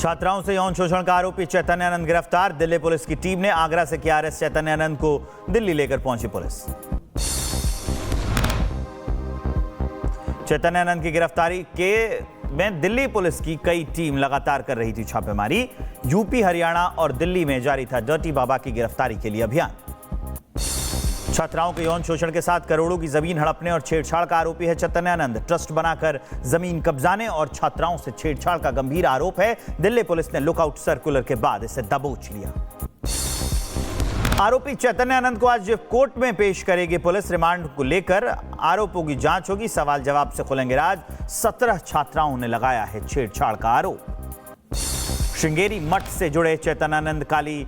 छात्राओं से यौन शोषण का आरोपी चैतन्यानंद गिरफ्तार। दिल्ली पुलिस की टीम ने आगरा से किया अरेस्ट। चैतन्यानंद को दिल्ली लेकर पहुंची पुलिस। चैतन्यानंद की गिरफ्तारी में दिल्ली पुलिस की कई टीम लगातार कर रही थी छापेमारी। यूपी, हरियाणा और दिल्ली में जारी था डर्टी बाबा की गिरफ्तारी के लिए अभियान। छात्राओं के यौन शोषण के साथ करोड़ों की जमीन हड़पने और छेड़छाड़ का आरोपी है चैतन्यानंद। ट्रस्ट बनाकर जमीन कब्जाने और छात्राओं से छेड़छाड़ का गंभीर आरोप है। दिल्ली पुलिस ने लुकआउट सर्कुलर के बाद इसे दबोच लिया। आरोपी चैतन्यानंद को आज कोर्ट में पेश करेगी पुलिस। रिमांड को लेकर आरोपों की जांच होगी। सवाल जवाब से खुलेंगे राज। 17 छात्राओं ने लगाया है छेड़छाड़ का आरोप। श्रृंगेरी मठ से जुड़े चैतन्यानंद काली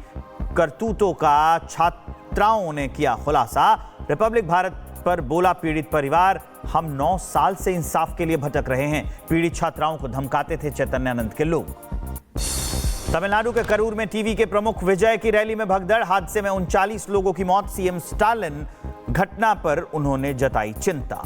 करतूतों का छात्राओं ने किया खुलासा। रिपब्लिक भारत पर बोला पीड़ित परिवार, हम 9 साल से इंसाफ के लिए भटक रहे हैं। पीड़ित छात्राओं को धमकाते थे चैतन्यानंद के लोग। तमिलनाडु के करूर में टीवी के प्रमुख विजय की रैली में भगदड़। हादसे में 39 लोगों की मौत। सीएम स्टालिन घटना पर उन्होंने जताई चिंता।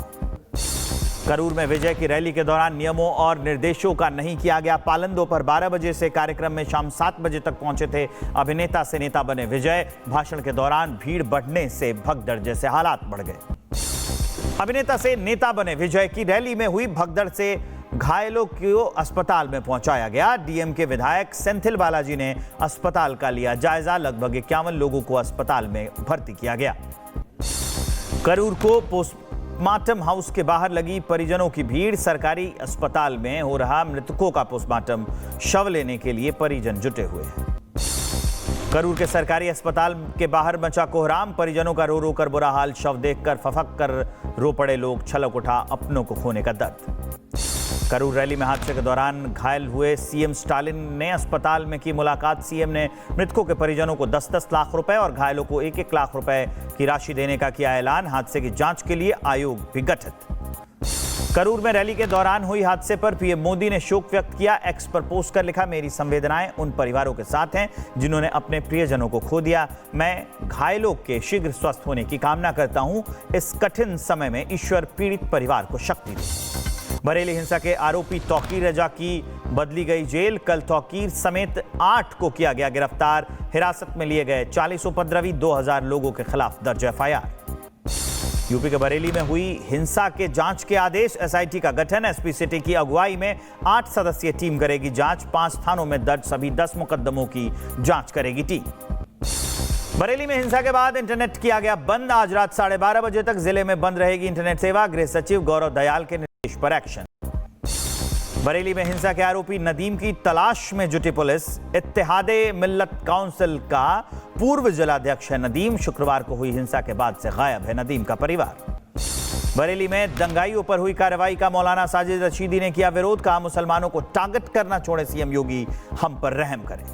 करूर में विजय की रैली के दौरान नियमों और निर्देशों का नहीं किया गया पालन। दोपहर 12 बजे से कार्यक्रम में शाम 7 बजे तक पहुंचे थे अभिनेता से नेता बने विजय। भाषण के दौरान भीड़ बढ़ने से भगदड़ जैसे हालात बढ़ गए। अभिनेता से नेता बने विजय की रैली में हुई भगदड़ से घायलों को अस्पताल में पहुंचाया गया। डीएम के विधायक सेंथिल बालाजी ने अस्पताल का लिया जायजा। लगभग 51 लोगों को अस्पताल में भर्ती किया गया। करूर को पोस्टमार्टम हाउस के बाहर लगी परिजनों की भीड़। सरकारी अस्पताल में हो रहा मृतकों का पोस्टमार्टम शव लेने के लिए परिजन जुटे हुए हैं। करूर के सरकारी अस्पताल के बाहर मचा कोहराम। परिजनों का रो रो कर बुरा हाल। शव देखकर फफक कर रो पड़े लोग। छलक उठा अपनों को खोने का दर्द। करूर रैली में हादसे के दौरान घायल हुए सीएम स्टालिन ने अस्पताल में की मुलाकात। सीएम ने मृतकों के परिजनों को 10-10 लाख रुपए और घायलों को 1-1 लाख रुपए की राशि देने का किया ऐलान। हादसे की जांच के लिए आयोग भी गठित। करूर में रैली के दौरान हुई हादसे पर पीएम मोदी ने शोक व्यक्त किया। एक्स पर पोस्ट कर लिखा, मेरी संवेदनाएं उन परिवारों के साथ हैं जिन्होंने अपने प्रियजनों को खो दिया। मैं घायलों के शीघ्र स्वस्थ होने की कामना करता हूं। इस कठिन समय में ईश्वर पीड़ित परिवार को शक्ति दे। बरेली हिंसा के आरोपी तौकीर रजा की बदली गई जेल। कल तौकीर समेत 8 को किया गया गिरफ्तार। हिरासत में लिए गए 40 उपद्रवी। 2000 लोगों के खिलाफ दर्ज एफआईआर। यूपी के बरेली में हुई हिंसा के जांच के आदेश। एसआईटी का गठन। एसपी सिटी की अगुवाई में 8 सदस्यीय टीम करेगी जांच। 5 थानों में दर्ज सभी 10 मुकदमों की जांच करेगी टीम। बरेली में हिंसा के बाद इंटरनेट किया गया बंद। आज रात 12:30 बजे तक जिले में बंद रहेगी इंटरनेट सेवा। गृह सचिव गौरव दयाल के निर्देश पर एक्शन। बरेली में हिंसा के आरोपी नदीम की तलाश में जुटी पुलिस। इत्तेहादे मिल्लत काउंसिल का पूर्व जिलाध्यक्ष है नदीम। शुक्रवार को हुई हिंसा के बाद से गायब है नदीम का परिवार। बरेली में दंगाइयों पर हुई कार्रवाई का मौलाना साजिद रशीदी ने किया विरोध। कहा, मुसलमानों को टारगेट करना छोड़े सीएम योगी, हम पर रहम करें।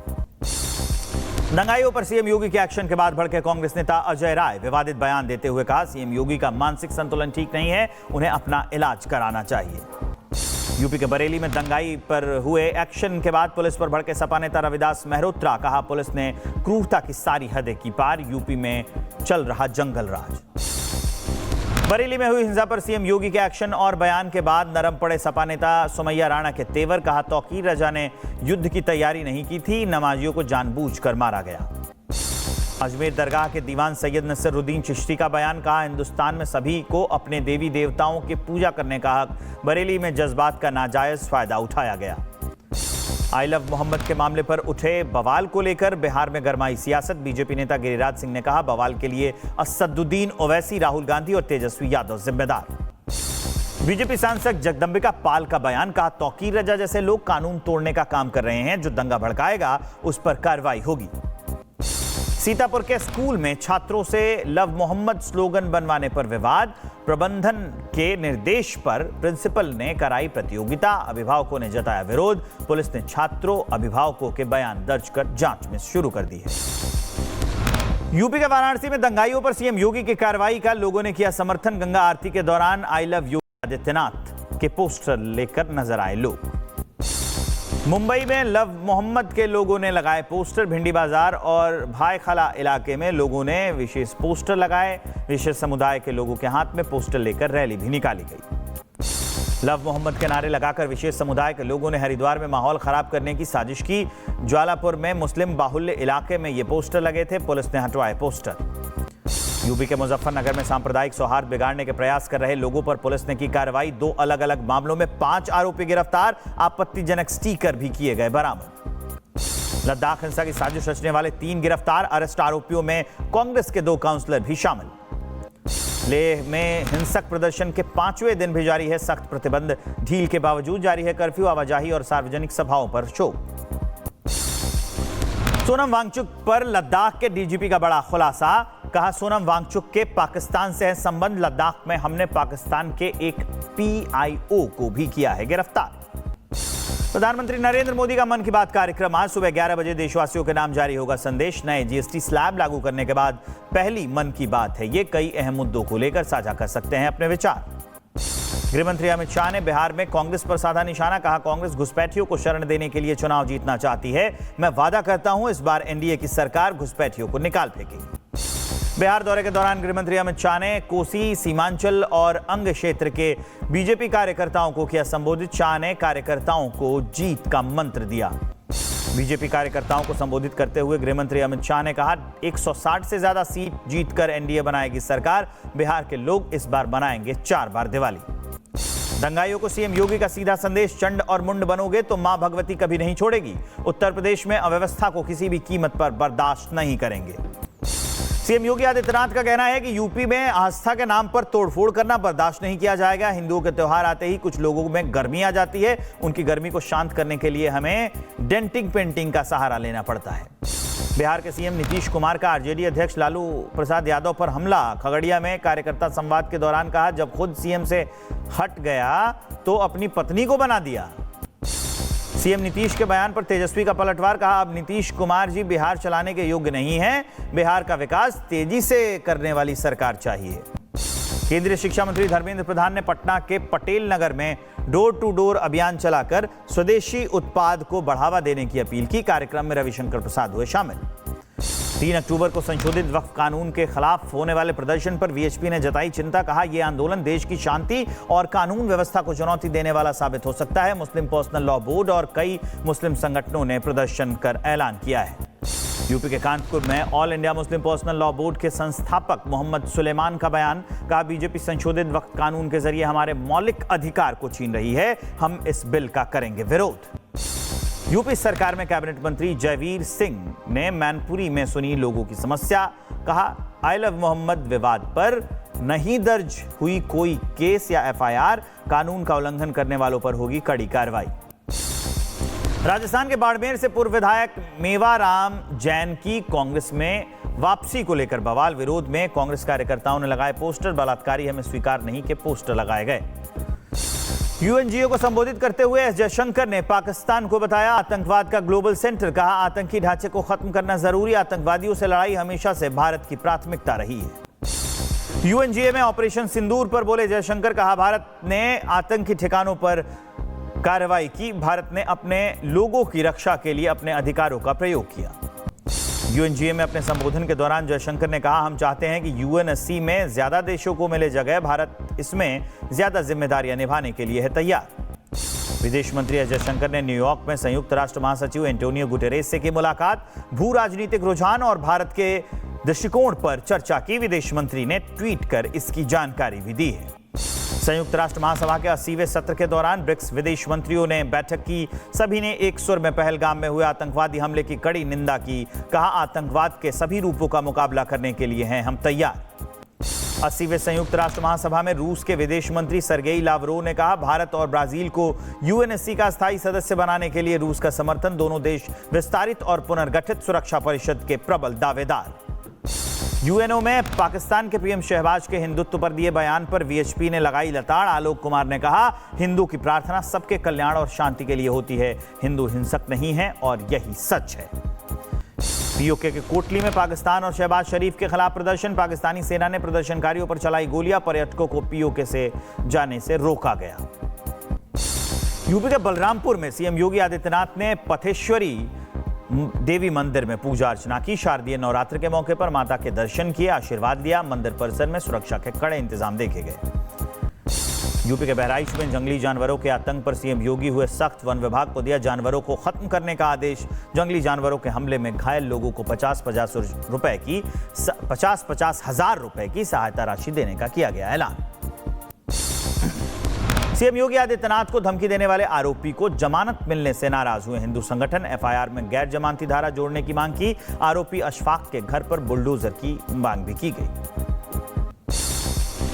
दंगाइयों पर सीएम योगी के एक्शन के बाद भड़के कांग्रेस नेता अजय राय। विवादित बयान देते हुए कहा, सीएम योगी का मानसिक संतुलन ठीक नहीं है, उन्हें अपना इलाज कराना चाहिए। यूपी के बरेली में दंगाई पर हुए एक्शन के बाद पुलिस पर भड़के सपा नेता रविदास मेहरोत्रा। कहा, पुलिस ने क्रूरता की सारी हदें की पार। यूपी में चल रहा जंगल राज। बरेली में हुई हिंसा पर सीएम योगी के एक्शन और बयान के बाद नरम पड़े सपा नेता सुमैया राणा के तेवर। कहा, तौकीर रजा ने युद्ध की तैयारी नहीं की थी, नमाजियों को जानबूझकर मारा गया। अजमेर दरगाह के दीवान सैयद नसरुद्दीन चिश्ती का बयान। कहा, हिंदुस्तान में सभी को अपने देवी देवताओं की पूजा करने का हक। बरेली में जज्बात का नाजायज फायदा उठाया गया। आई लव मोहम्मद के मामले पर उठे बवाल को लेकर बिहार में गरमाई सियासत। बीजेपी नेता गिरिराज सिंह ने कहा, बवाल के लिए असदुद्दीन ओवैसी, राहुल गांधी और तेजस्वी यादव जिम्मेदार। बीजेपी सांसद जगदंबिका पाल का बयान। कहा, तौकीर रजा जैसे लोग कानून तोड़ने का काम कर रहे हैं। जो दंगा भड़काएगा उस पर कार्रवाई होगी। सीतापुर के स्कूल में छात्रों से लव मोहम्मद स्लोगन बनवाने पर विवाद। प्रबंधन के निर्देश पर प्रिंसिपल ने कराई प्रतियोगिता। अभिभावकों ने जताया विरोध। पुलिस ने छात्रों अभिभावकों के बयान दर्ज कर जांच में शुरू कर दी है। यूपी के वाराणसी में दंगाइयों पर सीएम योगी की कार्रवाई का लोगों ने किया समर्थन। गंगा आरती के दौरान आई लव योगी आदित्यनाथ के पोस्टर लेकर नजर आए लोग। मुंबई में लव मोहम्मद के लोगों ने लगाए पोस्टर। भिंडी बाजार और भाईखला इलाके में लोगों ने विशेष पोस्टर लगाए। विशेष समुदाय के लोगों के हाथ में पोस्टर लेकर रैली भी निकाली गई। लव मोहम्मद के नारे लगाकर विशेष समुदाय के लोगों ने हरिद्वार में माहौल खराब करने की साजिश की। ज्वालापुर में मुस्लिम बाहुल्य इलाके में ये पोस्टर लगे थे, पुलिस ने हटवाए पोस्टर। यूपी के मुजफ्फरनगर में सांप्रदायिक सौहार्द बिगाड़ने के प्रयास कर रहे लोगों पर पुलिस ने की कार्रवाई। 2 अलग अलग मामलों में 5 आरोपी गिरफ्तार, आपत्तिजनक स्टिकर भी किए गए बरामद। लद्दाख हिंसा की साजिश रचने वाले 3 गिरफ्तार, अरेस्ट आरोपियों में कांग्रेस के 2 काउंसलर भी शामिल। लेह में हिंसक प्रदर्शन के 5वें दिन भी जारी है सख्त प्रतिबंध, ढील के बावजूद जारी है कर्फ्यू, आवाजाही और सार्वजनिक सभाओं पर रोक। सोनम वांगचुक पर लद्दाख के डीजीपी का बड़ा खुलासा, कहा सोनम वांगचुक के पाकिस्तान से है संबंध, लद्दाख में हमने पाकिस्तान के एक पीआईओ को भी किया है गिरफ्तार। प्रधानमंत्री नरेंद्र मोदी का मन की बात कार्यक्रम आज सुबह 11 बजे देशवासियों के नाम जारी होगा संदेश। नए जीएसटी स्लैब लागू करने के बाद पहली मन की बात है ये, कई अहम मुद्दों को लेकर साझा कर सकते हैं अपने विचार। गृहमंत्री अमित शाह ने बिहार में कांग्रेस पर साधा निशाना, कहा कांग्रेस घुसपैठियों को शरण देने के लिए चुनाव जीतना चाहती है, मैं वादा करता हूं इस बार एनडीए की सरकार घुसपैठियों को निकाल फेंकेगी। बिहार दौरे के दौरान गृहमंत्री अमित शाह ने कोसी, सीमांचल और अंग क्षेत्र के बीजेपी कार्यकर्ताओं को किया संबोधित। शाह ने कार्यकर्ताओं को जीत का मंत्र दिया। बीजेपी कार्यकर्ताओं को संबोधित करते हुए गृहमंत्री अमित शाह ने कहा 160 से ज्यादा सीट जीतकर एनडीए बनाएगी सरकार, बिहार के लोग इस बार बनाएंगे 4 बार दिवाली। दंगाइयों को सीएम योगी का सीधा संदेश, चंड और मुंड बनोगे तो मां भगवती कभी नहीं छोड़ेगी, उत्तर प्रदेश में अव्यवस्था को किसी भी कीमत पर बर्दाश्त नहीं करेंगे। सीएम योगी आदित्यनाथ का कहना है कि यूपी में आस्था के नाम पर तोड़फोड़ करना बर्दाश्त नहीं किया जाएगा। हिंदुओं के त्योहार आते ही कुछ लोगों में गर्मी आ जाती है, उनकी गर्मी को शांत करने के लिए हमें डेंटिंग पेंटिंग का सहारा लेना पड़ता है। बिहार के सीएम नीतीश कुमार का आरजेडी अध्यक्ष लालू प्रसाद यादव पर हमला, खगड़िया में कार्यकर्ता संवाद के दौरान कहा जब खुद सीएम से हट गया तो अपनी पत्नी को बना दिया। सीएम नीतीश के बयान पर तेजस्वी का पलटवार, कहा अब नीतीश कुमार जी बिहार चलाने के योग्य नहीं हैं, बिहार का विकास तेजी से करने वाली सरकार चाहिए। केंद्रीय शिक्षा मंत्री धर्मेंद्र प्रधान ने पटना के पटेल नगर में डोर टू डोर अभियान चलाकर स्वदेशी उत्पाद को बढ़ावा देने की अपील की। कार्यक्रम में रविशंकर प्रसाद हुए शामिल। 3 अक्टूबर को संशोधित वक्फ कानून के खिलाफ होने वाले प्रदर्शन पर वीएचपी ने जताई चिंता, कहा यह आंदोलन देश की शांति और कानून व्यवस्था को चुनौती देने वाला साबित हो सकता है। मुस्लिम पर्सनल लॉ बोर्ड और कई मुस्लिम संगठनों ने प्रदर्शन कर ऐलान किया है। यूपी के कानपुर में all India Muslim personal law board के संस्थापक मोहम्मद सुलेमान का बयान, कहा बीजेपी संशोधित वक्फ कानून के जरिए हमारे मौलिक अधिकार को छीन रही है, हम इस बिल का करेंगे विरोध। यूपी सरकार में कैबिनेट मंत्री जयवीर सिंह ने मैनपुरी में सुनी लोगों की समस्या, कहा आई लव मोहम्मद विवाद पर नहीं दर्ज हुई कोई केस या एफआईआर, कानून का उल्लंघन करने वालों पर होगी कड़ी कार्रवाई। राजस्थान के बाड़मेर से पूर्व विधायक मेवाराम जैन की कांग्रेस में वापसी को लेकर बवाल, विरोध में कांग्रेस कार्यकर्ताओं ने लगाए पोस्टर, बलात्कारी हमें स्वीकार नहीं के पोस्टर लगाए गए। यूएनजीओ को संबोधित करते हुए एस जयशंकर ने पाकिस्तान को बताया आतंकवाद का ग्लोबल सेंटर, कहा आतंकी ढांचे को खत्म करना जरूरी, आतंकवादियों से लड़ाई हमेशा से भारत की प्राथमिकता रही है। यूएनजीए में ऑपरेशन सिंदूर पर बोले जयशंकर, कहा भारत ने आतंकी ठिकानों पर कार्रवाई की, भारत ने अपने लोगों की रक्षा के लिए अपने अधिकारों का प्रयोग किया। यूएनजीए में अपने संबोधन के दौरान जयशंकर ने कहा हम चाहते हैं कि यूएनएससी में ज्यादा देशों को मिले जगह, भारत इसमें ज्यादा जिम्मेदारियां निभाने के लिए है तैयार। विदेश मंत्री एस जयशंकर ने न्यूयॉर्क में संयुक्त राष्ट्र महासचिव एंटोनियो गुटेरेस से की मुलाकात, भू राजनीतिक रुझान और भारत के दृष्टिकोण पर चर्चा की। विदेश मंत्री ने ट्वीट कर इसकी जानकारी भी दी है। संयुक्त राष्ट्र महासभा के 80वें सत्र के दौरान ब्रिक्स विदेश मंत्रियों ने बैठक की, सभी ने एक सुर में पहलगाम में हुए आतंकवादी हमले की कड़ी निंदा की, कहा आतंकवाद के सभी रूपों का मुकाबला करने के लिए हैं हम तैयार। 80वें संयुक्त राष्ट्र महासभा में रूस के विदेश मंत्री सर्गेई लावरोव ने कहा भारत और ब्राजील को यूएनएससी का स्थायी सदस्य बनाने के लिए रूस का समर्थन, दोनों देश विस्तारित और पुनर्गठित सुरक्षा परिषद के प्रबल दावेदार। यूएनओ में पाकिस्तान के पीएम शहबाज के हिंदुत्व पर दिए बयान पर वीएचपी ने लगाई लताड़, आलोक कुमार ने कहा हिंदू की प्रार्थना सबके कल्याण और शांति के लिए होती है, हिंदू हिंसक नहीं है और यही सच है। पीओके के कोटली में पाकिस्तान और शहबाज शरीफ के खिलाफ प्रदर्शन, पाकिस्तानी सेना ने प्रदर्शनकारियों पर चलाई गोलियां, पर्यटकों को पीओके से जाने से रोका गया। यूपी के बलरामपुर में सीएम योगी आदित्यनाथ ने पथेश्वरी देवी मंदिर में पूजा अर्चना की, शारदीय नवरात्र के मौके पर माता के दर्शन किए, आशीर्वाद लिया। मंदिर परिसर में सुरक्षा के कड़े इंतजाम देखे गए। यूपी के बहराइच में जंगली जानवरों के आतंक पर सीएम योगी हुए सख्त। वन विभाग को दिया जानवरों को खत्म करने का आदेश। जंगली जानवरों के हमले में घायल लोगों को 50-50 हजार रुपए की सहायता राशि देने का किया गया ऐलान। सीएम योगी आदित्यनाथ को धमकी देने वाले आरोपी को जमानत मिलने से नाराज हुए हिंदू संगठन। एफआईआर में गैर जमानती धारा जोड़ने की मांग की। आरोपी अशफाक के घर पर बुलडोजर की मांग भी की गई।